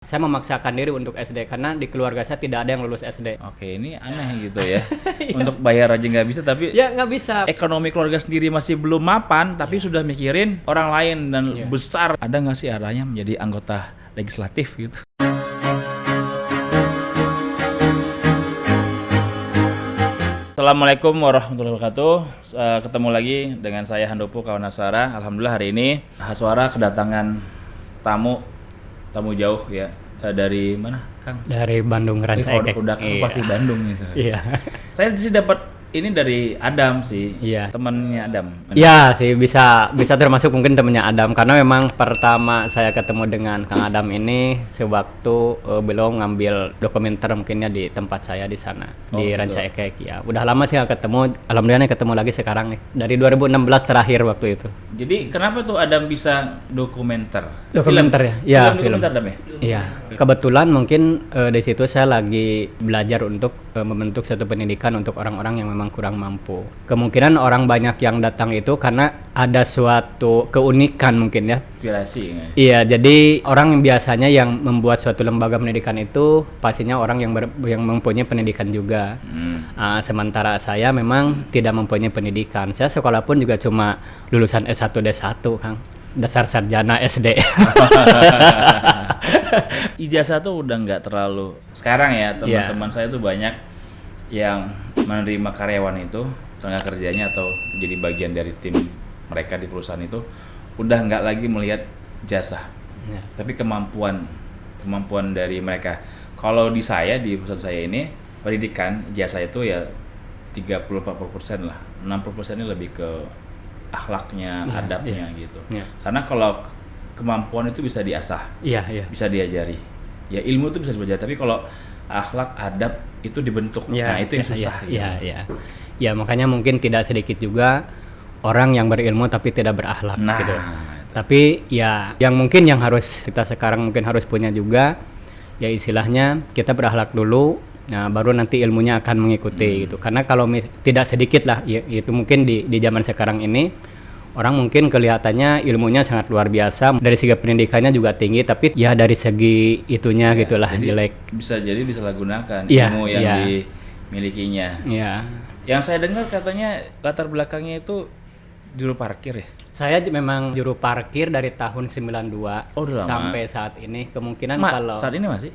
Saya memaksakan diri untuk SD karena di keluarga saya tidak ada yang lulus SD. Oke, ini aneh gitu ya. Untuk bayar aja nggak bisa, tapi Ya nggak bisa. ekonomi keluarga sendiri masih belum mapan, tapi sudah mikirin orang lain dan besar. Ada nggak sih arahnya menjadi anggota legislatif gitu? Assalamualaikum warahmatullahi wabarakatuh. Ketemu lagi dengan saya Handopo kawan Haswara. Alhamdulillah hari ini Haswara kedatangan tamu jauh ya. Dari mana, Kang? Dari Bandung Rancaikek. Udah pasti Bandung gitu. Iya. Saya sih dapat ini dari Adam sih. Iya. Temannya Adam. Iya sih, bisa termasuk mungkin temannya Adam karena memang pertama saya ketemu dengan Kang Adam ini sewaktu belum ngambil dokumenter mungkinnya di tempat saya di sana di Rancaikek ya. Udah lama sih nggak ketemu, alhamdulillah ketemu lagi sekarang nih. Dari 2016 terakhir waktu itu. Jadi kenapa tuh Adam bisa dokumenter? Dokumenter ya? Film. Dokumenter Adam ya? Iya. Kebetulan mungkin di situ saya lagi belajar untuk membentuk satu pendidikan untuk orang-orang yang memang kurang mampu. Kemungkinan orang banyak yang datang itu karena ada suatu keunikan mungkin ya. Inspirasi. Iya, jadi orang yang biasanya yang membuat suatu lembaga pendidikan itu pastinya orang yang mempunyai pendidikan juga. Sementara saya memang tidak mempunyai pendidikan. Saya sekolah pun juga cuma lulusan S1 D1, Kang. Dasar sarjana SD. Ijazah tuh udah nggak terlalu sekarang ya, teman-teman saya tuh banyak yang menerima karyawan itu tenaga kerjanya atau jadi bagian dari tim mereka di perusahaan itu udah nggak lagi melihat jasa, tapi kemampuan dari mereka. Kalau di perusahaan saya ini pendidikan jasa itu ya 30-40% lah, 60% ini lebih ke akhlaknya, adabnya gitu. Karena kalau kemampuan itu bisa diasah, bisa diajari. Ya ilmu itu bisa diajari, tapi kalau akhlak, adab itu dibentuk. Nah itu yang susah. Ya makanya mungkin tidak sedikit juga orang yang berilmu tapi tidak berakhlak gitu. Tapi ya yang mungkin yang harus kita sekarang mungkin harus punya juga ya istilahnya kita berakhlak dulu. Nah, baru nanti ilmunya akan mengikuti gitu. Karena kalau tidak sedikit lah, ya, itu mungkin di zaman sekarang ini orang mungkin kelihatannya ilmunya sangat luar biasa, dari segi pendidikannya juga tinggi, tapi ya dari segi itunya gitulah jelek. Bisa jadi disalahgunakan ilmu yang dimilikinya. Iya. Yang saya dengar katanya latar belakangnya itu juru parkir ya? Saya memang juru parkir dari tahun 92 sampai saat ini. Kemungkinan kalau saat ini masih?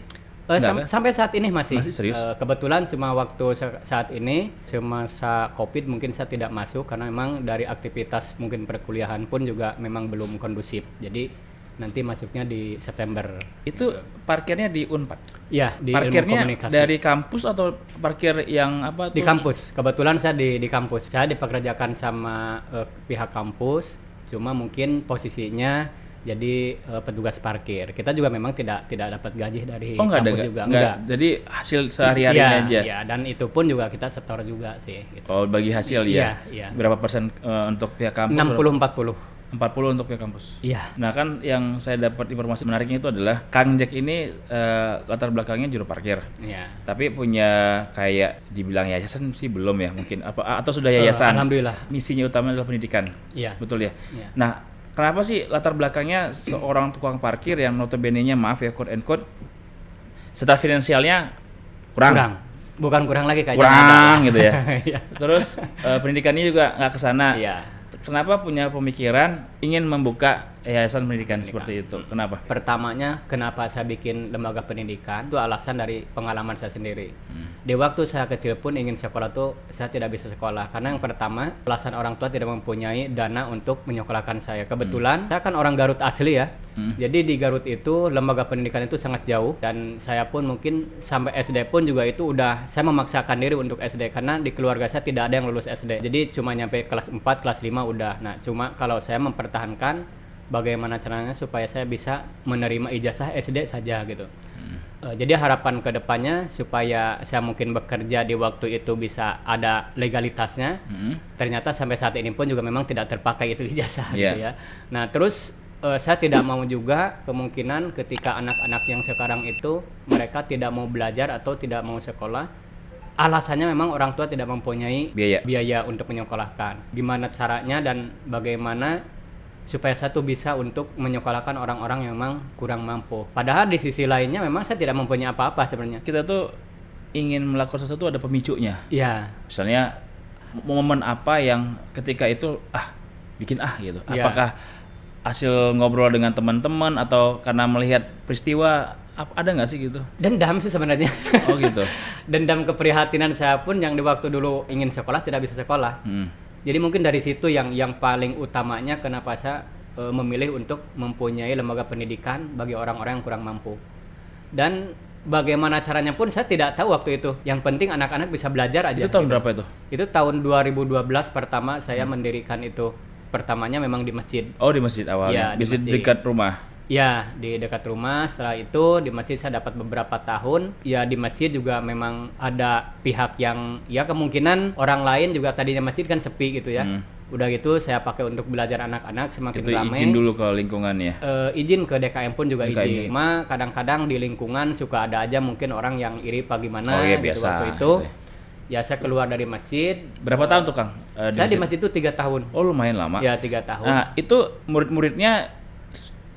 Sampai saat ini masih serius? Kebetulan cuma waktu saat ini semasa COVID mungkin saya tidak masuk karena memang dari aktivitas mungkin perkuliahan pun juga memang belum kondusif. Jadi nanti masuknya di September. Itu parkirnya di Unpad? Iya, di parkirnya ilmu komunikasi. Dari kampus atau parkir yang apa tuh? Di kampus. Kebetulan saya di kampus. Saya dipekerjakan sama pihak kampus. Cuma mungkin posisinya jadi petugas parkir. Kita juga memang tidak dapat gaji dari kampus juga. Enggak. Jadi hasil sehari-harinya aja. Iya, dan itu pun juga kita setor juga sih gitu. Oh, bagi hasil ya. Iya. Berapa persen untuk pihak kampus? 60-40. 40 untuk pihak kampus. Iya. Nah, kan yang saya dapat informasi menariknya itu adalah Kang Jack ini latar belakangnya juru parkir. Iya. Tapi punya kayak dibilang yayasan sih belum ya mungkin atau sudah yayasan. Alhamdulillah. Misinya utama adalah pendidikan. Iya. Betul ya? Iya. Nah, kenapa sih latar belakangnya seorang tukang parkir yang notabene-nya maaf ya quote and quote secara finansialnya kurang. Bukan kurang lagi kayaknya. Kurang gitu ya. Terus pendidikannya juga nggak kesana. Iya. Kenapa punya pemikiran ingin membuka yayasan pendidikan seperti itu? Kenapa? Pertamanya kenapa saya bikin lembaga pendidikan itu alasan dari pengalaman saya sendiri. Di waktu saya kecil pun ingin sekolah tuh saya tidak bisa sekolah karena yang pertama alasan orang tua tidak mempunyai dana untuk menyekolahkan saya. Kebetulan saya kan orang Garut asli ya. Jadi di Garut itu lembaga pendidikan itu sangat jauh dan saya pun mungkin sampai SD pun juga itu udah saya memaksakan diri untuk SD karena di keluarga saya tidak ada yang lulus SD. Jadi cuma nyampe kelas 4, kelas 5 udah. Nah, cuma kalau saya mempertahankan bagaimana caranya supaya saya bisa menerima ijazah SD saja gitu. Jadi harapan kedepannya supaya saya mungkin bekerja di waktu itu bisa ada legalitasnya. Ternyata sampai saat ini pun juga memang tidak terpakai itu ijazah gitu ya. Nah terus saya tidak mau juga kemungkinan ketika anak-anak yang sekarang itu mereka tidak mau belajar atau tidak mau sekolah. Alasannya memang orang tua tidak mempunyai biaya untuk menyekolahkan. Gimana caranya dan bagaimana supaya saya tuh bisa untuk menyekolahkan orang-orang yang memang kurang mampu. Padahal di sisi lainnya memang saya tidak mempunyai apa-apa sebenarnya. Kita tuh ingin melakukan sesuatu ada pemicunya. Iya. Misalnya momen apa yang ketika itu bikin gitu. Iya. Apakah hasil ngobrol dengan teman-teman atau karena melihat peristiwa, ada nggak sih gitu? Dendam sih sebenarnya. Oh gitu. Dendam keprihatinan saya pun yang di waktu dulu ingin sekolah tidak bisa sekolah. Jadi mungkin dari situ yang paling utamanya kenapa saya memilih untuk mempunyai lembaga pendidikan bagi orang-orang yang kurang mampu. Dan bagaimana caranya pun saya tidak tahu waktu itu. Yang penting anak-anak bisa belajar aja. Itu tahun gitu. berapa itu? Itu tahun 2012 pertama saya mendirikan itu. Pertamanya memang di masjid. Oh, di masjid awalnya. Ya, di masjid masjid. dekat rumah. Ya, di dekat rumah. Setelah itu di masjid saya dapat beberapa tahun. Ya, di masjid juga memang ada pihak yang ya kemungkinan orang lain juga tadinya masjid kan sepi gitu ya. Udah gitu saya pakai untuk belajar anak-anak semakin Itu ramai. izin dulu ke lingkungannya. Izin ke DKM pun juga DKM. izin. Cuma kadang-kadang di lingkungan suka ada aja mungkin orang yang iri apa gimana Oh iya, gitu biasa, waktu itu. gitu Ya saya keluar dari masjid. Berapa tahun tuh Kang? Saya di masjid itu 3 tahun. Oh, lumayan lama. Ya 3 tahun. Nah, itu murid-muridnya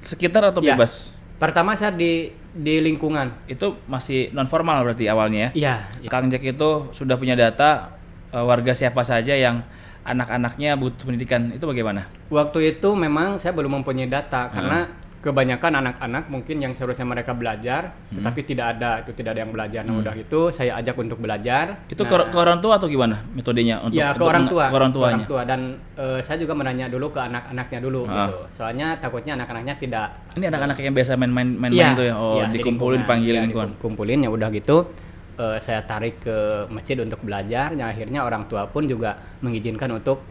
sekitar atau Ya. bebas? Pertama saya di lingkungan. Itu masih non formal berarti awalnya ya? Iya. Kang Jack itu sudah punya data warga siapa saja yang anak-anaknya butuh pendidikan, itu bagaimana? Waktu itu memang saya belum mempunyai data karena kebanyakan anak-anak mungkin yang seharusnya mereka belajar tetapi tidak ada yang belajar. Nah, udah itu saya ajak untuk belajar. Itu Nah, ke orang tua atau gimana metodenya untuk ya ke untuk orang tua. ke orang Ke tuanya? orang tua dan saya juga menanya dulu ke anak-anaknya dulu gitu. Soalnya takutnya anak-anaknya tidak. Ini anak-anak yang biasa main-main Iya, itu ya. Oh, iya, di dikumpulin, lingkungan. dipanggilin Iya, lingkungan. dikumpulin ya udah gitu. Saya tarik ke masjid untuk belajar. Nah, akhirnya orang tua pun juga mengizinkan untuk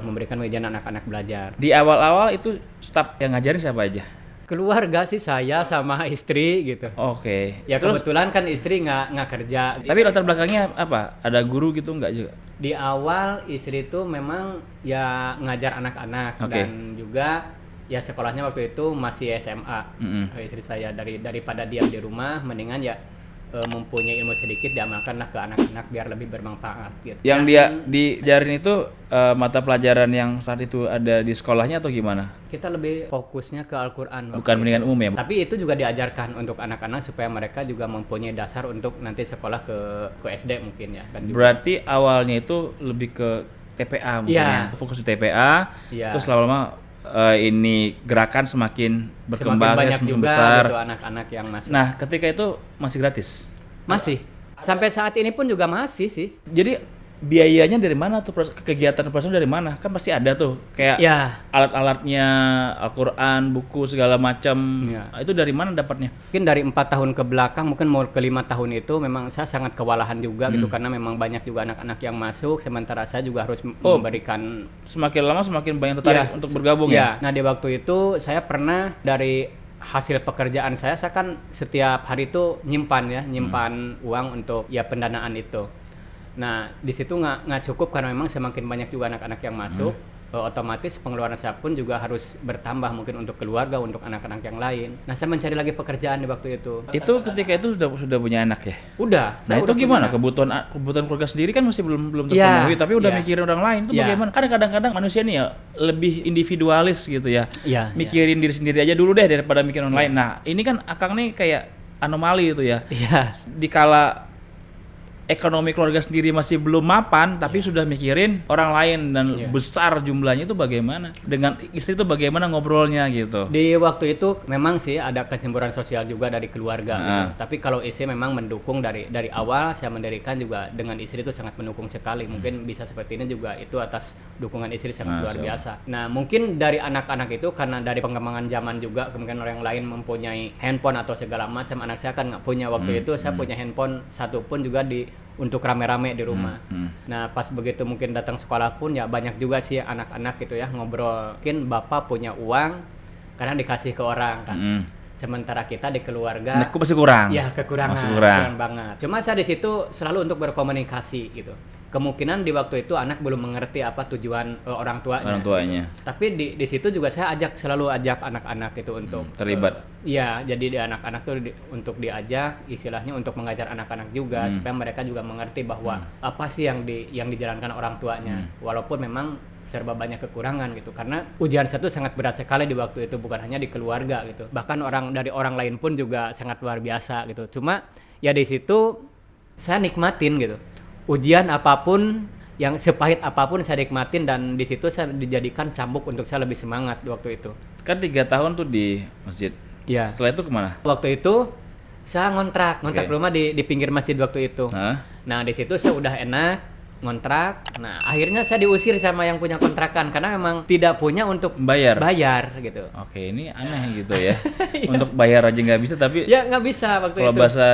memberikan ujian anak-anak belajar. Di awal-awal itu staf yang ngajarin siapa aja? Keluarga sih saya sama istri gitu. Oke. Ya Terus kebetulan kan istri nggak kerja. tapi latar belakangnya apa? Ada guru gitu nggak juga? Di awal istri itu memang ya ngajar anak-anak Oke. dan juga ya sekolahnya waktu itu masih SMA. Istri saya daripada diam di rumah mendingan ya mempunyai ilmu sedikit diamalkanlah ke anak-anak biar lebih bermanfaat gitu. Yang Dan dia diajarin itu mata pelajaran yang saat itu ada di sekolahnya atau gimana? kita lebih fokusnya ke Al-Qur'an. Bukan pendidikan umum ya? Tapi itu juga diajarkan untuk anak-anak supaya mereka juga mempunyai dasar untuk nanti sekolah ke SD mungkin ya. Dan juga, Berarti awalnya itu lebih ke TPA mungkin Iya. ya? Fokus di TPA, Iya. terus lama-lama ini gerakan semakin berkembang, semakin banyak semakin juga besar. gitu anak-anak yang masuk. Nah, ketika itu masih gratis. Masih. Sampai saat ini pun juga masih sih. Jadi biayanya dari mana tuh, kegiatan operasional dari mana? Kan pasti ada tuh kayak Ya, alat-alatnya, Al-Qur'an, buku segala macam. Ya. Itu dari mana dapatnya? mungkin dari 4 tahun ke belakang, mungkin mau ke 5 tahun itu memang saya sangat kewalahan juga gitu karena memang banyak juga anak-anak yang masuk sementara saya juga harus memberikan Semakin lama semakin banyak tertarik Ya, untuk bergabung ya. Nah, di waktu itu saya pernah dari hasil pekerjaan saya kan setiap hari itu nyimpan uang untuk ya pendanaan itu. Nah, di situ nggak cukup karena memang semakin banyak juga anak-anak yang masuk, otomatis pengeluaran saya pun juga harus bertambah mungkin untuk keluarga, untuk anak-anak yang lain. Nah, saya mencari lagi pekerjaan di waktu itu. Itu ketika itu sudah punya anak ya. Udah. Nah, saya itu udah gimana? punya. Kebutuhan keluarga sendiri kan masih belum Ya, terpenuhi, tapi udah ya. mikirin orang lain itu Ya. bagaimana? Kan kadang-kadang manusia nih ya lebih individualis gitu ya. Ya, Mikirin diri sendiri aja dulu deh daripada mikirin orang lain. Nah, ini kan Akang nih kayak anomali itu ya. Iya. Dikala ekonomi keluarga sendiri masih belum mapan, tapi sudah mikirin orang lain dan besar jumlahnya itu bagaimana? Dengan istri itu bagaimana ngobrolnya gitu? Di waktu itu memang sih ada kecemburuan sosial juga dari keluarga gitu. Tapi kalau istri memang mendukung dari awal saya mendirikan juga dengan istri itu sangat mendukung sekali. Mungkin bisa seperti ini juga itu atas dukungan istri sangat luar biasa. Nah, mungkin dari anak-anak itu karena dari pengembangan zaman juga kemungkinan orang lain mempunyai handphone atau segala macam, anak saya kan nggak punya waktu itu. Saya punya handphone satu pun juga untuk rame-rame di rumah. Nah, pas begitu mungkin datang sekolah pun ya banyak juga sih anak-anak gitu ya ngobrol. Mungkin bapak punya uang karena dikasih ke orang kan. Sementara kita di keluarga Aku masih kurang. ya kekurangan, Masih kurang. kurang banget. Cuma saya di situ selalu untuk berkomunikasi gitu. Kemungkinan di waktu itu anak belum mengerti apa tujuan orang tuanya. Orang tuanya. Tapi di situ juga saya selalu ajak anak-anak itu untuk terlibat. Iya, jadi di anak-anak tuh untuk diajak istilahnya untuk mengajar anak-anak juga supaya mereka juga mengerti bahwa apa sih yang dijalankan orang tuanya. Walaupun memang serba banyak kekurangan gitu, karena ujian saya tuh sangat berat sekali di waktu itu, bukan hanya di keluarga gitu, bahkan dari orang lain pun juga sangat luar biasa gitu. Cuma ya di situ saya nikmatin gitu, ujian apapun, yang sepahit apapun saya nikmatin, dan di situ saya dijadikan cambuk untuk saya lebih semangat di waktu itu. Kan 3 tahun tuh di masjid. Ya. Setelah itu kemana? Waktu itu saya ngontrak rumah di pinggir masjid waktu itu. Nah di situ saya udah enak ngontrak. Nah akhirnya saya diusir sama yang punya kontrakan karena memang tidak punya untuk bayar gitu. Oke, ini aneh gitu ya. Untuk bayar aja nggak bisa, tapi ya nggak bisa waktu kalau itu. bahasa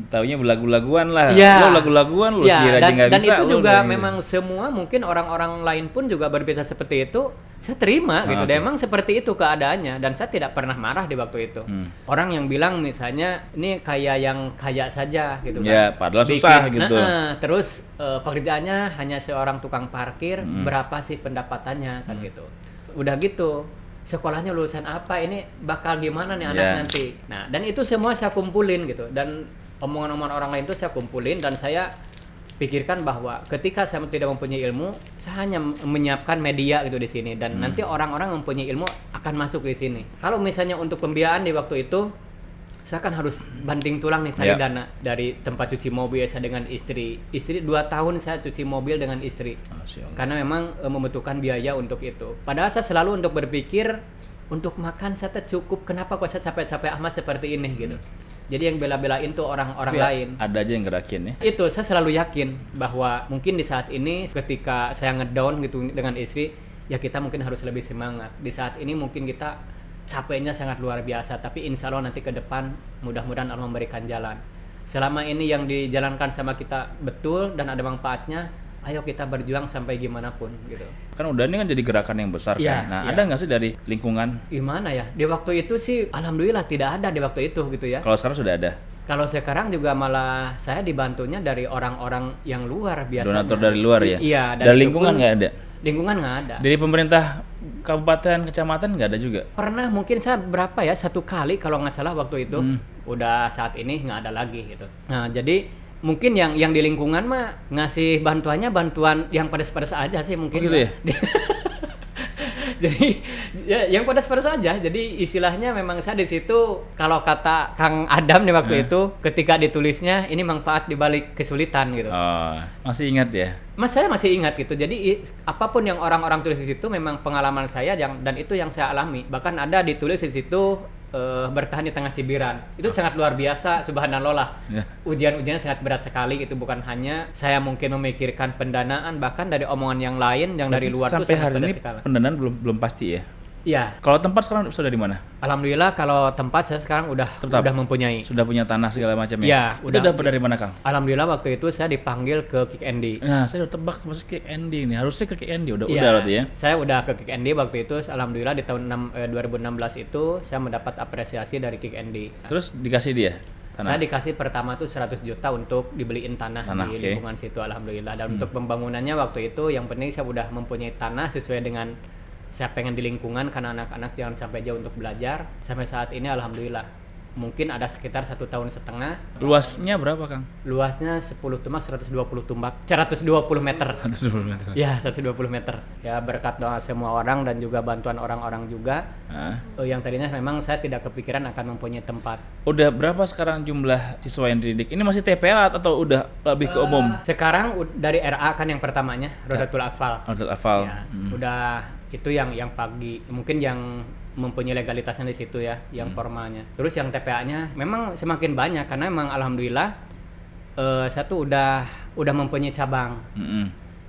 taunya lagu-laguan lah. Ya. Lo lagu-laguan lu sendiri aja nggak bisa. Dan itu juga memang semua mungkin orang-orang lain pun juga berbicara seperti itu. Saya terima gitu. Dan emang seperti itu keadaannya, dan saya tidak pernah marah di waktu itu. Orang yang bilang misalnya ini kayak yang kaya saja gitu kan. Ya, padahal susah gitu. Terus pekerjaannya hanya seorang tukang parkir, berapa sih pendapatannya kan gitu. Udah gitu, sekolahnya lulusan apa, ini bakal gimana nih anak nanti. Nah, dan itu semua saya kumpulin gitu, dan omongan-omongan orang lain itu saya kumpulin, dan saya pikirkan bahwa ketika saya tidak mempunyai ilmu, saya hanya menyiapkan media gitu di sini, dan nanti orang-orang mempunyai ilmu akan masuk di sini. Kalau misalnya untuk pembiayaan di waktu itu, saya kan harus banting tulang nih cari dana dari tempat cuci mobil saya dengan istri 2 tahun saya cuci mobil dengan istri, karena memang membutuhkan biaya untuk itu. Padahal saya selalu untuk berpikir untuk makan saya cukup, kenapa kok saya capek-capek amat seperti ini gitu. Jadi yang bela-belain tuh orang-orang lain. Ada aja yang gerakin ya. Itu saya selalu yakin bahwa mungkin di saat ini ketika saya ngedown gitu dengan istri, ya kita mungkin harus lebih semangat. Di saat ini mungkin kita capeknya sangat luar biasa, tapi insya Allah nanti ke depan mudah-mudahan Allah memberikan jalan. Selama ini yang dijalankan sama kita betul dan ada manfaatnya, ayo kita berjuang sampai gimana pun gitu. Kan udah ini kan jadi gerakan yang besar kan. Nah, ada nggak sih dari lingkungan? Gimana ya? Di waktu itu sih alhamdulillah tidak ada di waktu itu gitu ya. Kalau sekarang sudah ada? Kalau sekarang juga malah saya dibantunya dari orang-orang yang luar biasanya. Donatur dari luar ya? Iya. Dari lingkungan nggak ada? Lingkungan nggak ada. Dari pemerintah kabupaten, kecamatan nggak ada juga? Pernah mungkin saya berapa ya, 1 kali kalau nggak salah waktu itu. Udah saat ini nggak ada lagi gitu. Nah jadi mungkin yang di lingkungan mah ngasih bantuan yang pedas-pedas aja sih mungkin. Gitu ya? Jadi ya yang pedas-pedas aja. Jadi istilahnya memang saya di situ, kalau kata Kang Adam di waktu itu ketika ditulisnya ini manfaat di balik kesulitan gitu. Oh, masih ingat ya? Saya masih ingat gitu. Jadi apapun yang orang-orang tulis di situ memang pengalaman saya dan itu yang saya alami. Bahkan ada ditulis di situ bertahan di tengah cibiran. Itu sangat luar biasa, subhanallah. Ujian-ujiannya sangat berat sekali gitu, bukan hanya saya mungkin memikirkan pendanaan, bahkan dari omongan yang lain yang dari luar tuh sangat berat sekali. Sampai hari ini pendanaan belum pasti ya? Iya. Kalau tempat sekarang sudah di mana? Alhamdulillah kalau tempat saya sekarang udah mempunyai. Sudah punya tanah segala macam ya? Iya, udah. Itu dapat dari mana, Kang? Alhamdulillah waktu itu saya dipanggil ke Kick Andy. Nah, saya udah tebak masuk Kick Andy nih. Harusnya ke Kick Andy udah berarti ya. Saya udah ke Kick Andy waktu itu. Alhamdulillah di tahun 2016 itu saya mendapat apresiasi dari Kick Andy. Terus dikasih dia tanah? Saya dikasih pertama tuh 100 juta untuk dibeliin tanah di lingkungan situ, alhamdulillah. Dan untuk pembangunannya waktu itu yang penting saya udah mempunyai tanah sesuai dengan saya pengen di lingkungan, karena anak-anak jangan sampai jauh untuk belajar. Sampai saat ini alhamdulillah mungkin ada sekitar 1,5 tahun. Luasnya berapa, Kang? Luasnya 10 tumbak, 120 tumbak, 120 meter. 120 meter. Ya, 120 meter. Ya berkat doa semua orang dan juga bantuan orang-orang juga. Yang tadinya memang saya tidak kepikiran akan mempunyai tempat. Udah berapa sekarang jumlah siswa yang dididik? Ini masih TPA atau udah lebih ke umum? Sekarang dari RA kan yang pertamanya, Rodatul Atfal. Rodatul Atfal. Ya, udah itu yang pagi, mungkin yang mempunyai legalitasnya di situ ya, yang formalnya. Terus yang TPA-nya memang semakin banyak karena memang alhamdulillah saya tuh udah mempunyai cabang.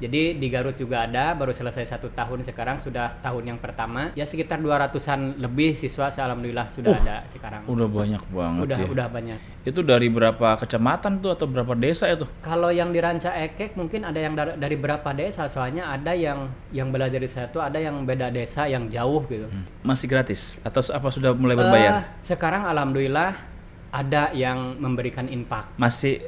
Jadi di Garut juga ada, baru selesai 1 tahun, sekarang sudah tahun yang pertama. Ya sekitar 200-an lebih siswa, alhamdulillah sudah ada sekarang. Udah banyak banget. Udah banyak. Itu dari berapa kecamatan tuh atau berapa desa itu? Kalau yang di Ranca Ekek mungkin ada yang dari berapa desa, soalnya ada yang belajar di saya tuh ada yang beda desa yang jauh gitu. Masih gratis atau apa sudah mulai berbayar? Sekarang alhamdulillah ada yang memberikan infak. Masih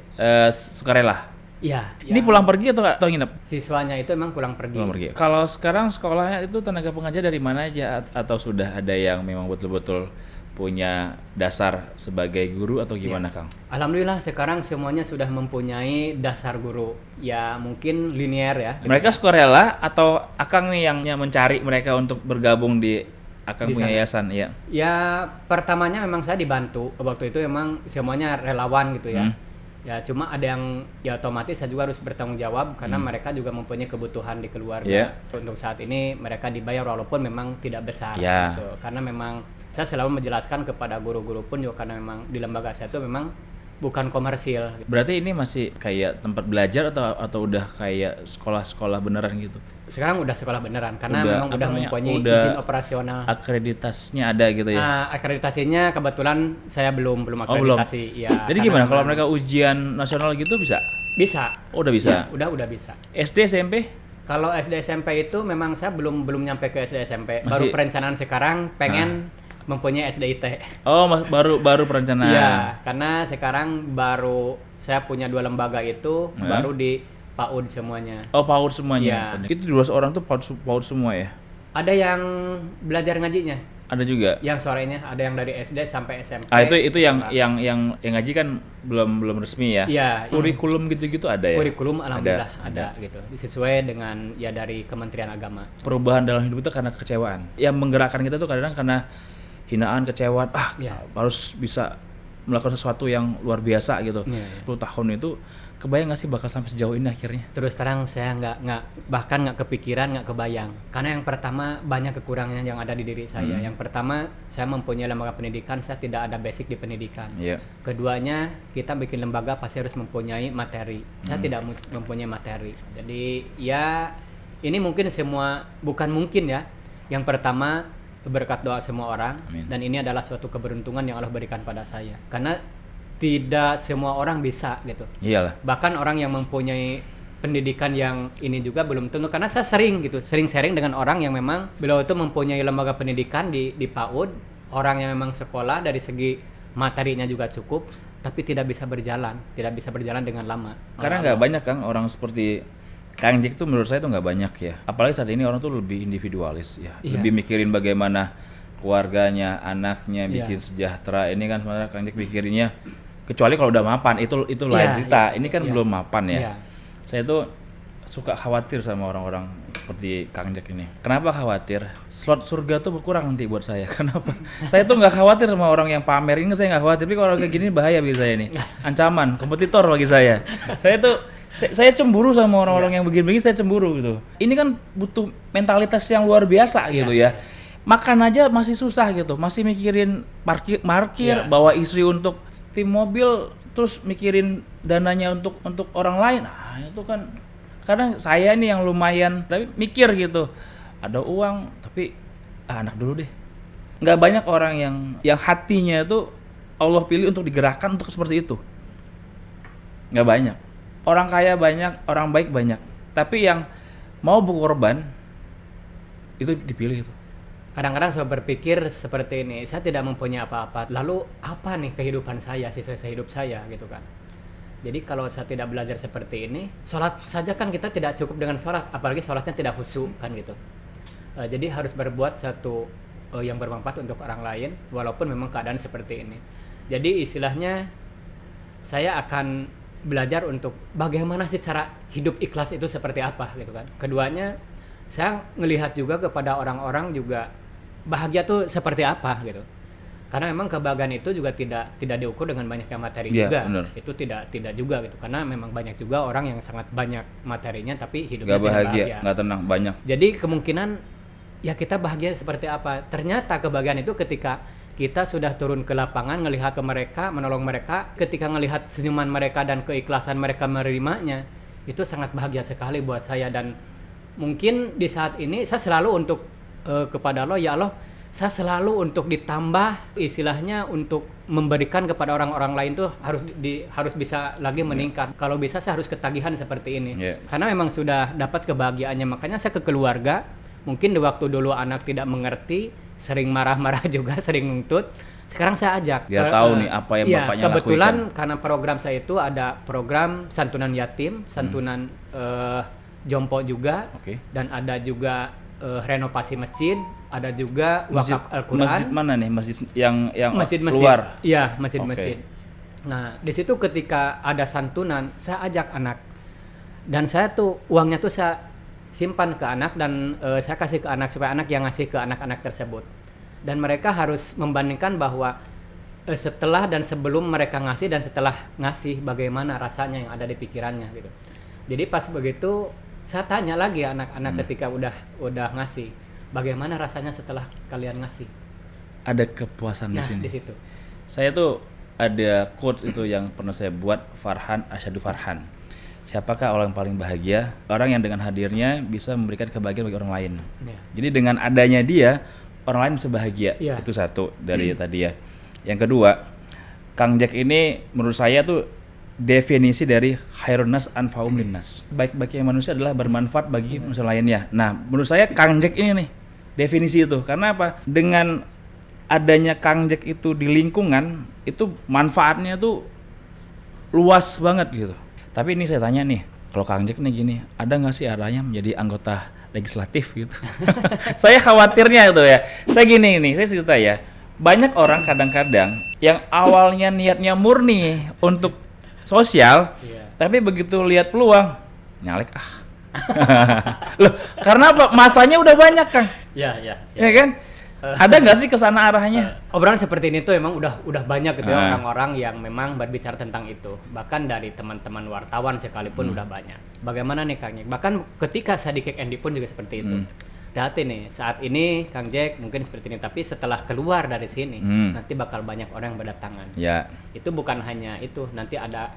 sukarela? Ya. Ini pulang pergi atau nginep? Siswanya itu emang pulang pergi. Kalau sekarang sekolahnya itu tenaga pengajar dari mana aja, atau sudah ada yang memang betul-betul punya dasar sebagai guru atau gimana Kang? Alhamdulillah sekarang semuanya sudah mempunyai dasar guru. Ya mungkin linear ya. Mereka sukarela atau Akang nih yang mencari mereka untuk bergabung di Akang punya yayasan? Iya. Ya pertamanya memang saya dibantu. Waktu itu memang semuanya relawan gitu ya. Ya cuma ada yang ya otomatis saya juga harus bertanggung jawab karena mereka juga mempunyai kebutuhan di keluarga. Untuk saat ini mereka dibayar walaupun memang tidak besar gitu. Karena memang saya selalu menjelaskan kepada guru-guru pun juga karena memang di lembaga saya itu memang bukan komersil. Berarti ini masih kayak tempat belajar atau udah kayak sekolah-sekolah beneran gitu? Sekarang udah sekolah beneran karena memang udah mempunyai izin operasional. Akreditasnya ada gitu ya? Akreditasinya kebetulan saya belum akreditasi. Belum. Ya, jadi gimana kalau mereka ujian nasional gitu bisa? Bisa. Oh, udah bisa? Ya, udah bisa. SD, SMP? Kalau SD SMP itu memang saya belum nyampe ke SD SMP. Baru perencanaan sekarang pengen mempunyai SDIT. Oh, baru perencanaan. Iya, karena sekarang baru saya punya 2 lembaga itu baru di PAUD semuanya. Oh, PAUD semuanya. Ya. Itu 12 orang tuh PAUD semua ya? Ada yang belajar ngajinya. Ada juga. Yang sorenya ada yang dari SD sampai SMP. Itu yang ngaji kan belum resmi ya? Iya. Kurikulum gitu-gitu ada ya? Kurikulum alhamdulillah ada gitu. Sesuai dengan ya dari Kementerian Agama. Perubahan dalam hidup itu karena kekecewaan. Yang menggerakkan kita tuh kadang karena hinaan, kecewaan, harus bisa melakukan sesuatu yang luar biasa gitu. 10 tahun itu kebayang nggak sih bakal sampai sejauh ini akhirnya? Terus terang saya bahkan nggak kepikiran, nggak kebayang. Karena yang pertama banyak kekurangan yang ada di diri saya. Yang pertama saya mempunyai lembaga pendidikan, saya tidak ada basic di pendidikan. Keduanya kita bikin lembaga pasti harus mempunyai materi. Saya tidak mempunyai materi. Jadi ya ini mungkin semua bukan mungkin ya. Yang pertama berkat doa semua orang. Amin. Dan ini adalah suatu keberuntungan yang Allah berikan pada saya karena tidak semua orang bisa gitu. Iyalah. Bahkan orang yang mempunyai pendidikan yang ini juga belum tentu karena saya sering sharing dengan orang yang memang beliau itu mempunyai lembaga pendidikan di PAUD, orang yang memang sekolah dari segi materinya juga cukup tapi tidak bisa berjalan dengan lama. Karena nggak banyak Kang orang seperti Kang Jack tuh menurut saya tuh nggak banyak ya. Apalagi saat ini orang tuh lebih individualis ya. Lebih mikirin bagaimana keluarganya, anaknya bikin sejahtera. Ini kan sebenarnya Kang Jack mikirinnya kecuali kalau udah mapan itu lain cerita. Ini kan belum mapan ya. Saya tuh suka khawatir sama orang-orang seperti Kang Jack ini. Kenapa khawatir? Slot surga tuh berkurang nanti buat saya. Kenapa? Saya tuh nggak khawatir sama orang yang pamer ini, saya nggak khawatir. Tapi kalau kayak gini bahaya bagi saya nih. Ancaman, kompetitor bagi saya. Saya cemburu sama orang-orang yang begini-begini, saya cemburu gitu. Ini kan butuh mentalitas yang luar biasa gitu ya. Makan aja masih susah gitu, masih mikirin parkir, bawa istri untuk tim mobil, terus mikirin dananya untuk orang lain. Itu kan kadang saya nih yang lumayan tapi mikir gitu. Ada uang tapi anak dulu deh. Nggak banyak orang yang hatinya itu Allah pilih untuk digerakkan untuk seperti itu. Nggak banyak. Orang kaya banyak, orang baik banyak. Tapi yang mau berkorban itu dipilih itu. Kadang-kadang saya berpikir seperti ini, saya tidak mempunyai apa-apa. Lalu apa nih kehidupan saya, sisa hidup saya gitu kan. Jadi kalau saya tidak belajar seperti ini, sholat saja kan kita tidak cukup dengan sholat, apalagi sholatnya tidak khusyuk kan gitu. Jadi harus berbuat satu yang bermanfaat untuk orang lain, walaupun memang keadaan seperti ini. Jadi istilahnya saya akan belajar untuk bagaimana sih cara hidup ikhlas itu seperti apa gitu kan. Keduanya saya ngelihat juga kepada orang-orang juga bahagia tuh seperti apa gitu. Karena memang kebahagiaan itu juga tidak diukur dengan banyaknya materi juga. Bener. Itu tidak juga gitu. Karena memang banyak juga orang yang sangat banyak materinya tapi hidupnya tidak bahagia, nggak tenang, banyak. Jadi kemungkinan ya kita bahagia seperti apa. Ternyata kebahagiaan itu ketika kita sudah turun ke lapangan, ngelihat ke mereka, menolong mereka, ketika ngelihat senyuman mereka dan keikhlasan mereka menerimanya, itu sangat bahagia sekali buat saya. Dan mungkin di saat ini saya selalu untuk kepada Allah, ya Allah, saya selalu untuk ditambah istilahnya untuk memberikan kepada orang-orang lain tuh harus bisa lagi meningkat. Kalau bisa saya harus ketagihan seperti ini. Karena memang sudah dapat kebahagiaannya, makanya saya ke keluarga. Mungkin di waktu dulu anak tidak mengerti, sering marah-marah juga, sering nuntut. Sekarang saya ajak. Dia tahu nih apa yang bapaknya lakukan. Kebetulan karena program saya itu ada program santunan yatim, santunan jompo juga, dan ada juga renovasi masjid, ada juga Masjid, wakaf Al-Quran. masjid mana nih? Masjid yang Masjid-masjid. luar? Iya, masjid-masjid. Oke. Nah, di situ ketika ada santunan, saya ajak anak. Dan saya tuh uangnya tuh saya simpan ke anak dan saya kasih ke anak supaya anak yang ngasih ke anak-anak tersebut. Dan mereka harus membandingkan bahwa setelah dan sebelum mereka ngasih dan setelah ngasih bagaimana rasanya yang ada di pikirannya gitu. Jadi pas begitu saya tanya lagi anak-anak ketika udah ngasih, bagaimana rasanya setelah kalian ngasih? Ada kepuasan di Nah, sini. di situ. Saya tuh ada quotes itu yang pernah saya buat, Farhan Asyadu Farhan. Siapakah orang yang paling bahagia? Orang yang dengan hadirnya bisa memberikan kebahagiaan bagi orang lain. Ya. Jadi dengan adanya dia, orang lain bisa bahagia. Iya. Itu satu dari tadi ya. Yang kedua, Kang Jack ini menurut saya tuh definisi dari khairun nas anfa'um linnas. Baik-baiknya manusia adalah bermanfaat bagi manusia lainnya. Nah, menurut saya Kang Jack ini nih definisi itu. Karena apa? Dengan adanya Kang Jack itu di lingkungan, itu manfaatnya tuh luas banget gitu. Tapi ini saya tanya nih, kalau Kang Jack nih gini, ada nggak sih arahnya menjadi anggota legislatif gitu? Saya khawatirnya itu ya. Saya gini nih, saya cerita ya. Banyak orang kadang-kadang yang awalnya niatnya murni untuk sosial, Iya. tapi begitu lihat peluang, nyalek ah. Loh, karena apa? Masanya udah banyak, Kang. Ya. Ya kan? Ada nggak sih kesana arahnya? Obrolan seperti ini tuh emang udah banyak gitu ya Ah. orang-orang yang memang berbicara tentang itu. Bahkan dari teman-teman wartawan sekalipun udah banyak. Bagaimana nih Kang Jack? Bahkan ketika saya di Kick Andy pun juga seperti itu. Hati nih, saat ini Kang Jack mungkin seperti ini, tapi setelah keluar dari sini nanti bakal banyak orang yang berdatangan. Ya, Itu bukan hanya itu, nanti ada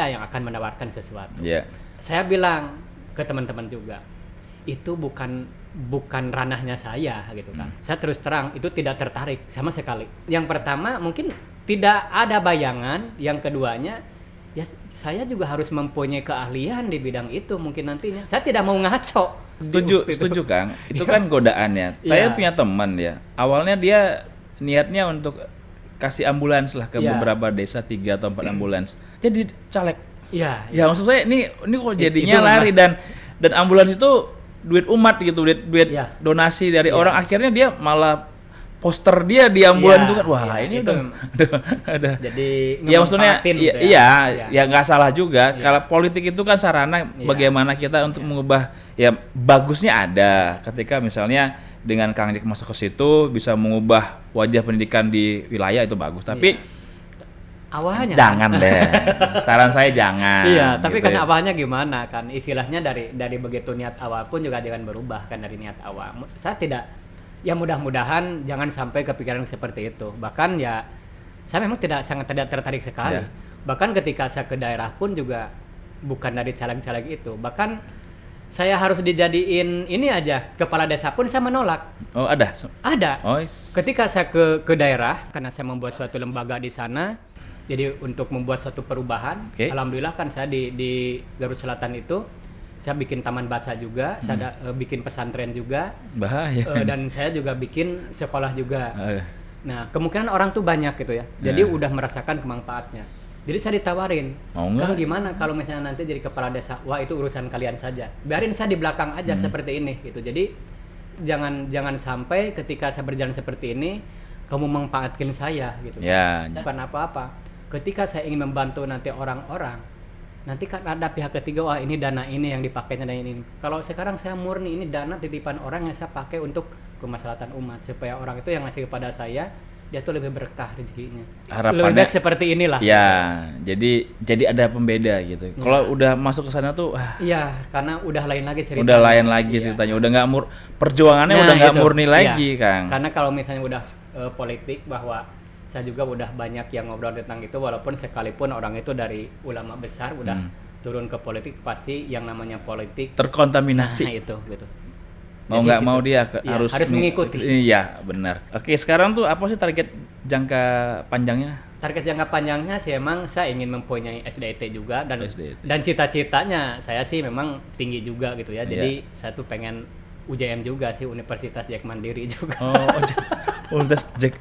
yang akan menawarkan sesuatu. ya. Saya bilang ke teman-teman juga, itu bukan ranahnya saya gitu kan. Saya terus terang itu tidak tertarik sama sekali. Yang pertama mungkin tidak ada bayangan, yang keduanya ya saya juga harus mempunyai keahlian di bidang itu mungkin nantinya. Saya tidak mau ngaco. Setuju Kang. Itu kan godaannya. Saya Iya. punya teman ya. Awalnya dia niatnya untuk kasih ambulans lah ke Iya. beberapa desa 3 atau 4 ambulans. Jadi caleg. Iya. Ya maksud saya ini kok jadinya itu lari dan ambulans itu duit umat gitu, duit Iya. donasi dari Iya. orang, akhirnya dia malah poster dia di ambulans Iya, itu kan. Wah, iya, ini itu udah Jadi ya maksudnya ngemanfaatin iya, gitu iya, Iya. ya nggak salah juga. Iya. Kalau politik itu kan sarana Iya. bagaimana kita untuk mengubah, ya bagusnya ada ketika misalnya dengan Kang Jack masuk ke situ bisa mengubah wajah pendidikan di wilayah, itu bagus. Tapi awalnya jangan deh. Saran saya jangan. Iya, tapi gitu kan ya. awalnya gimana kan? Istilahnya dari begitu niat awal pun juga jangan berubah kan dari niat awal. Saya tidak, ya mudah-mudahan jangan sampai kepikiran seperti itu. Bahkan ya saya memang sangat tidak tertarik sekali. Ya. Bahkan ketika saya ke daerah pun juga bukan dari caleg-caleg itu. Bahkan saya harus dijadiin ini aja kepala desa pun saya menolak. Oh, ada. Ada. Oh, Ketika saya ke daerah, karena saya membuat suatu lembaga di sana, jadi untuk membuat suatu perubahan, Oke. alhamdulillah kan saya di Garut Selatan itu, saya bikin taman baca juga, saya bikin pesantren juga, bahaya. dan saya juga bikin sekolah juga. Eh, Nah, kemungkinan orang tuh banyak gitu ya, jadi udah merasakan kemanfaatnya. Jadi saya ditawarin, Mau nggak? Kang gimana kalau misalnya nanti jadi kepala desa? Wah itu urusan kalian saja, biarin saya di belakang aja seperti ini gitu. Jadi jangan sampai ketika saya berjalan seperti ini kamu memanfaatkan saya gitu. Ya. Saya bukan apa-apa. Ketika saya ingin membantu nanti orang-orang, nanti kan ada pihak ketiga, wah ini dana ini yang dipakainya dan ini. Kalau sekarang saya murni ini dana titipan orang yang saya pakai untuk kemaslahatan umat, supaya orang itu yang ngasih kepada saya dia tuh lebih berkah rezekinya. Harapannya- Lebih baik seperti inilah. Ya, jadi ada pembeda gitu. Kalau udah masuk ke sana tuh, Iya, karena udah lain lagi ceritanya. udah lain lagi Iya. ceritanya. Udah nggak perjuangannya Nah, udah nggak itu. murni Iya. lagi, Kang. Karena kalau misalnya udah politik, bahwa saya juga udah banyak yang ngobrol tentang itu, walaupun sekalipun orang itu dari ulama besar udah turun ke politik, pasti yang namanya politik Terkontaminasi. nah itu gitu. Mau Jadi nggak gitu. mau dia Iya, harus mengikuti. Iya, benar. Oke, sekarang tuh apa sih target jangka panjangnya? Target jangka panjangnya sih emang saya ingin mempunyai SDIT juga, dan SDIT. dan cita-citanya saya sih memang tinggi juga gitu ya. Jadi saya tuh pengen UJM juga sih, Universitas Jack Mandiri juga. Universitas Jack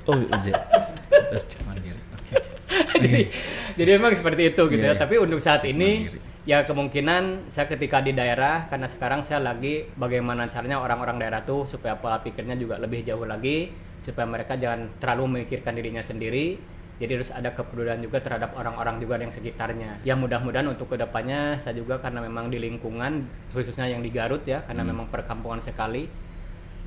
Mandiri. Oke. jadi emang seperti itu gitu Iya, ya. iya. Tapi untuk saat ini Mandiri. Ya kemungkinan saya ketika di daerah, karena sekarang saya lagi bagaimana caranya orang-orang daerah tuh supaya pola pikirnya juga lebih jauh lagi, supaya mereka jangan terlalu memikirkan dirinya sendiri. Jadi harus ada kepedulian juga terhadap orang-orang juga yang sekitarnya. Ya mudah-mudahan untuk kedepannya saya juga karena memang di lingkungan khususnya yang di Garut ya, karena memang perkampungan sekali.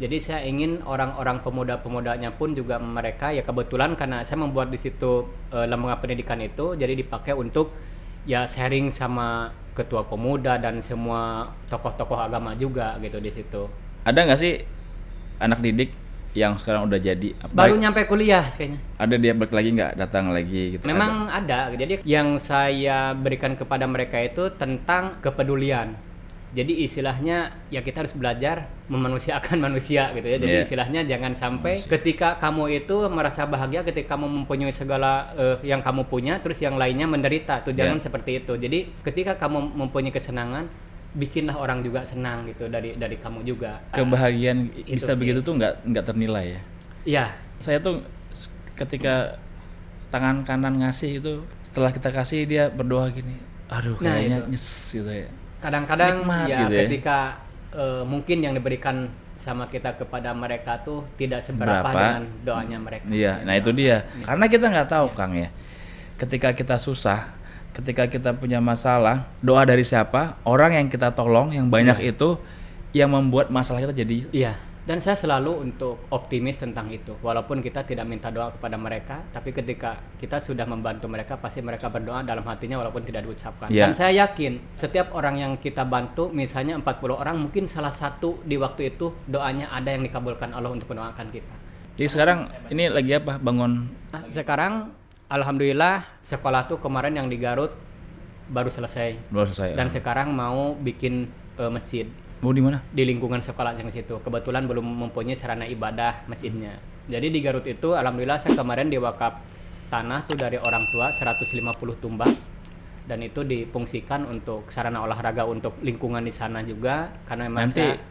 Jadi saya ingin orang-orang pemuda-pemudanya pun juga mereka ya kebetulan karena saya membuat di situ lembaga pendidikan itu jadi dipakai untuk ya sharing sama ketua pemuda dan semua tokoh-tokoh agama juga gitu di situ. Ada nggak sih anak didik yang sekarang udah jadi baru nyampe kuliah kayaknya? Ada dia balik lagi nggak, datang lagi gitu? Memang ada. Jadi yang saya berikan kepada mereka itu tentang kepedulian. Jadi istilahnya ya kita harus belajar memanusiakan manusia gitu ya. Jadi istilahnya jangan sampai ketika kamu itu merasa bahagia ketika kamu mempunyai segala yang kamu punya, terus yang lainnya menderita. Tuh jangan seperti itu. Jadi ketika kamu mempunyai kesenangan, bikinlah orang juga senang gitu dari kamu juga. Kebahagiaan bisa begitu tuh nggak ternilai ya? Iya. Saya tuh ketika tangan kanan ngasih itu, setelah kita kasih dia berdoa gini, aduh kayaknya nyes gitu ya. Kadang-kadang nikmat ya gitu ketika mungkin yang diberikan sama kita kepada mereka tuh tidak seberapa dengan doanya mereka. Iya, nah itu dia. Karena kita nggak tahu Kang ya, ketika kita susah, ketika kita punya masalah, doa dari siapa, orang yang kita tolong yang banyak itu yang membuat masalah kita jadi. Iya. Dan saya selalu untuk optimis tentang itu. Walaupun kita tidak minta doa kepada mereka, tapi ketika kita sudah membantu mereka, pasti mereka berdoa dalam hatinya walaupun tidak diucapkan. Dan saya yakin setiap orang yang kita bantu, misalnya 40 orang, mungkin salah satu di waktu itu doanya ada yang dikabulkan Allah untuk mendoakan kita. Jadi sekarang ini lagi apa? Bangun? Sekarang alhamdulillah sekolah tuh kemarin yang di Garut baru selesai. Dan sekarang mau bikin masjid. Mau di mana? Di lingkungan sekolah yang situ. Kebetulan belum mempunyai sarana ibadah masjidnya. Jadi di Garut itu alhamdulillah saya kemarin diwakaf tanah tuh dari orang tua 150 tumbak dan itu difungsikan untuk sarana olahraga untuk lingkungan di sana juga karena memang nanti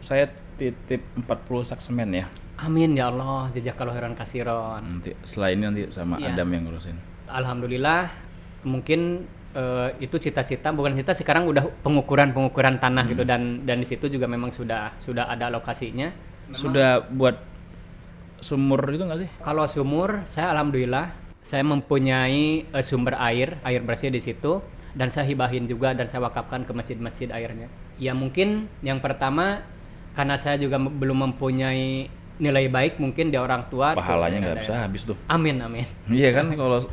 saya titip 40 sak semen ya. Amin ya Allah, jazakallahu khairan katsiran. Nanti setelah ini nanti sama Adam yang ngurusin. Alhamdulillah mungkin itu cita-cita bukan cita sekarang udah pengukuran tanah gitu dan di situ juga memang sudah ada lokasinya. Sudah buat sumur itu nggak sih? Kalau sumur saya alhamdulillah saya mempunyai sumber air bersih di situ dan saya hibahin juga dan saya wakafkan ke masjid-masjid airnya. Ya mungkin yang pertama karena saya juga belum mempunyai nilai baik mungkin di orang tua. Pahalanya nggak bisa habis tuh. Amin. Iya kan kalau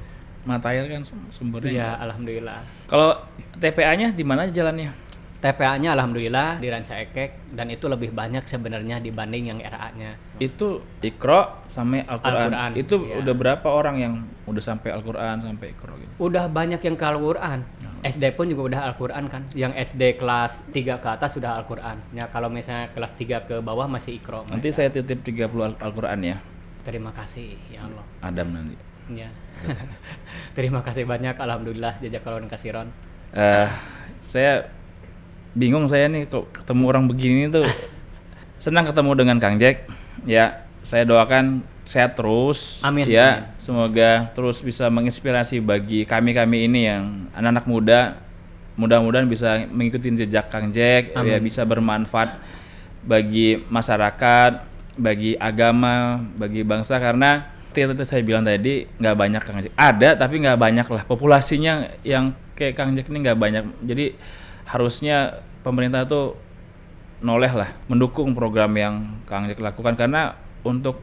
mata air kan sumbernya. Iya, alhamdulillah. Kalau TPA-nya di mana jalannya? TPA-nya alhamdulillah di Ranca Ekek dan itu lebih banyak sebenarnya dibanding yang RA-nya. Itu Iqra sampai Al-Qur'an. Itu udah berapa orang yang udah sampai Al-Qur'an sampai Iqra gitu? Udah banyak yang ke Al-Qur'an. SD pun juga udah Al-Qur'an kan. Yang SD kelas 3 ke atas sudah Al-Qur'an. Ya kalau misalnya kelas 3 ke bawah masih Iqra. Nanti saya titip 30 Al-Qur'an ya. Terima kasih ya Allah. Adam nanti. Ya. Terima kasih banyak alhamdulillah jazakallahu khairan. Saya bingung saya nih kok ketemu orang begini tuh. Senang ketemu dengan Kang Jack. Ya, saya doakan sehat terus. Amin. Ya, semoga terus bisa menginspirasi bagi kami ini yang anak-anak muda. Mudah-mudahan bisa mengikuti jejak Kang Jack, ya bisa bermanfaat bagi masyarakat, bagi agama, bagi bangsa karena seperti saya bilang tadi nggak banyak Kang Jack. Ada tapi nggak banyak lah. Populasinya yang kayak Kang Jack ini nggak banyak. Jadi harusnya pemerintah tuh noleh lah mendukung program yang Kang Jack lakukan karena untuk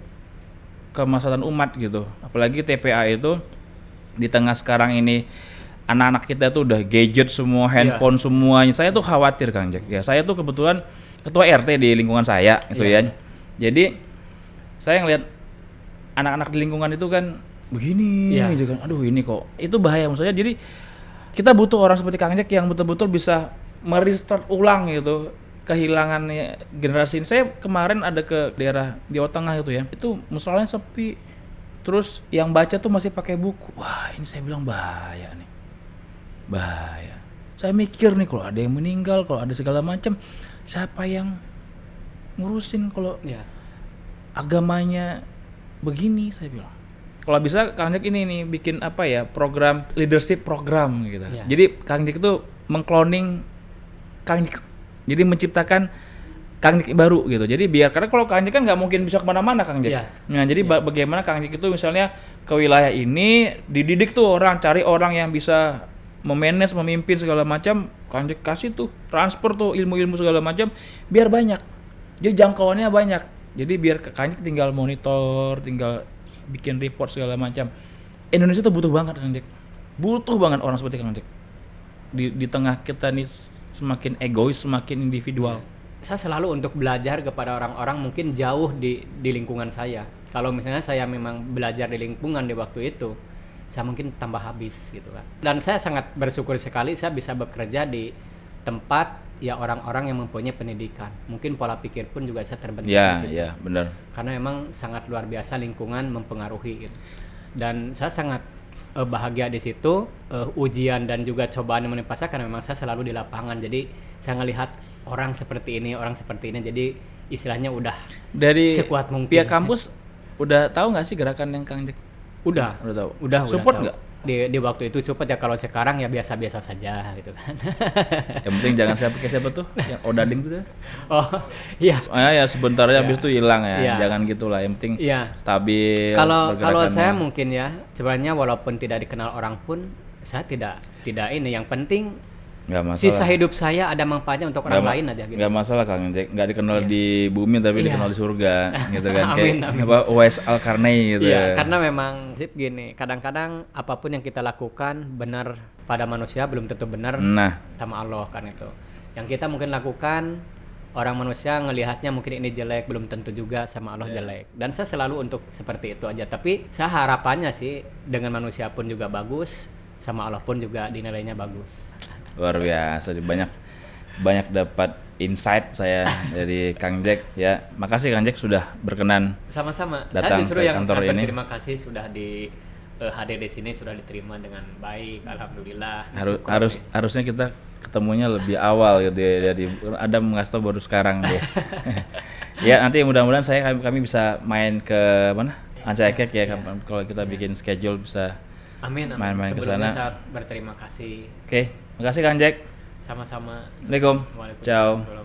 kemaslahatan umat gitu. Apalagi TPA itu di tengah sekarang ini anak-anak kita tuh udah gadget semua, handphone semuanya. Saya tuh khawatir Kang Jack. Ya saya tuh kebetulan ketua RT di lingkungan saya gitu ya. Jadi saya ngelihat anak-anak di lingkungan itu kan begini gitu kan. Aduh ini kok itu bahaya maksudnya. Jadi kita butuh orang seperti Kang Jack yang betul-betul bisa merestart ulang gitu kehilangan generasi ini. Saya kemarin ada ke daerah Jawa Tengah gitu ya. Itu musholanya sepi. Terus yang baca tuh masih pakai buku. Wah, ini saya bilang bahaya nih. Bahaya. Saya mikir nih kalau ada yang meninggal, kalau ada segala macam, siapa yang ngurusin kalau agamanya begini, saya bilang. Kalau bisa Kang Jack ini nih bikin apa ya, program leadership program gitu. Jadi Kang Jack itu mengkloning Kang Jack. Jadi menciptakan Kang Jack baru gitu. Jadi biar karena kalau Kang Jack kan nggak mungkin bisa kemana-mana Kang Jack. Iya. Nah jadi bagaimana Kang Jack itu misalnya ke wilayah ini dididik tuh orang, cari orang yang bisa memanage, memimpin segala macam. Kang Jack kasih tuh transfer tuh ilmu-ilmu segala macam biar banyak. Jadi jangkauannya banyak. Jadi biar Kang Jack tinggal monitor, tinggal bikin report segala macam. Indonesia tuh butuh banget Kang Jack. Butuh banget orang seperti Kang Jack. Di tengah kita nih semakin egois, semakin individual. Saya selalu untuk belajar kepada orang-orang mungkin jauh di lingkungan saya. Kalau misalnya saya memang belajar di lingkungan di waktu itu, saya mungkin tambah habis gitu kan. Dan saya sangat bersyukur sekali saya bisa bekerja di tempat ya orang-orang yang mempunyai pendidikan. Mungkin pola pikir pun juga saya terbentuk di situ. Iya, benar. Karena memang sangat luar biasa lingkungan mempengaruhi gitu. Dan saya sangat bahagia di situ. Ujian dan juga cobaan yang menimpa saya karena memang saya selalu di lapangan. Jadi saya ngelihat orang seperti ini, jadi istilahnya udah Dari sekuat mungkin. pihak kampus udah tahu nggak sih gerakan yang Kang Jack? Udah tahu. tahu. Support nggak? Di waktu itu support ya, kalau sekarang ya biasa-biasa saja gitu kan. Yang penting jangan siapa tuh yang Odading tuh. Oh iya. Ya sebentar aja habis itu hilang ya. Iya. Jangan gitulah, yang penting Iya. stabil. Kalau pergerakannya. saya mungkin ya sebenarnya walaupun tidak dikenal orang pun saya tidak ini, yang penting nggak masalah. sisa hidup saya ada manfaatnya untuk orang lain aja gitu. Nggak masalah Kang Jack, nggak dikenal di bumi tapi dikenal di surga gitu kan. Amin, Kayak amin. apa Uwais Al-Qarni gitu. Iya, karena memang gini, kadang-kadang apapun yang kita lakukan benar pada manusia belum tentu benar sama Allah kan itu. Yang kita mungkin lakukan orang manusia ngelihatnya mungkin ini jelek, belum tentu juga sama Allah jelek. Dan saya selalu untuk seperti itu aja. Tapi saya harapannya sih dengan manusia pun juga bagus, sama Allah pun juga dinilainya bagus. Luar biasa, banyak dapat insight saya dari Kang Jack ya. Makasih Kang Jack sudah berkenan Sama-sama. datang Saya justru ke yang kantor sangat ini. berterima kasih sudah hadir di sini, sudah diterima dengan baik, alhamdulillah. Harusnya kita ketemunya lebih awal gitu ya, dari Adam ngasih tau baru sekarang deh. Ya nanti mudah-mudahan kami bisa main ke mana Anca Ekek ya, kalau kita bikin schedule bisa Amin. main-main ke Sebelumnya sana. saya berterima kasih. Oke, makasih Kang Jack. Sama-sama. Assalamualaikum. Waalaikumsalam. Ciao.